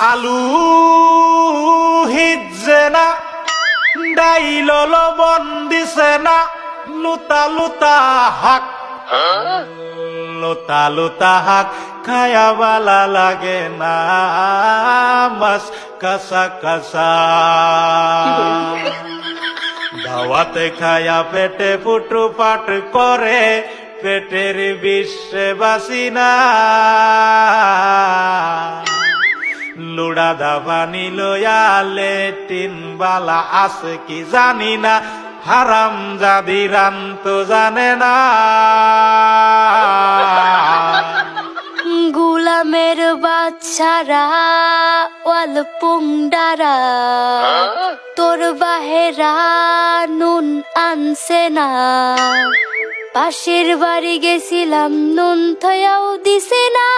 আলু হিজে না ডাইল লবণ দিছে না লুতা লুতা হাক লুতা লুতা হাক খায়া বালা লাগে না মাছ কাঁচা কাঁচা দাওয়াতে খায়া পেটে ফুটু পাট করে পেটের বিশ্বে বাসি না লুড়া দাবানি লয়া লেটিন বালা আছে কি জানি না হারাম জাদি রান তো জানে না গুলামের বাচ্চারা ওয়াল পুংডারা তোর বাহেরা নুন আনছে না পাশের বাড়ি গেছিলাম নুন থয়াও দিছে না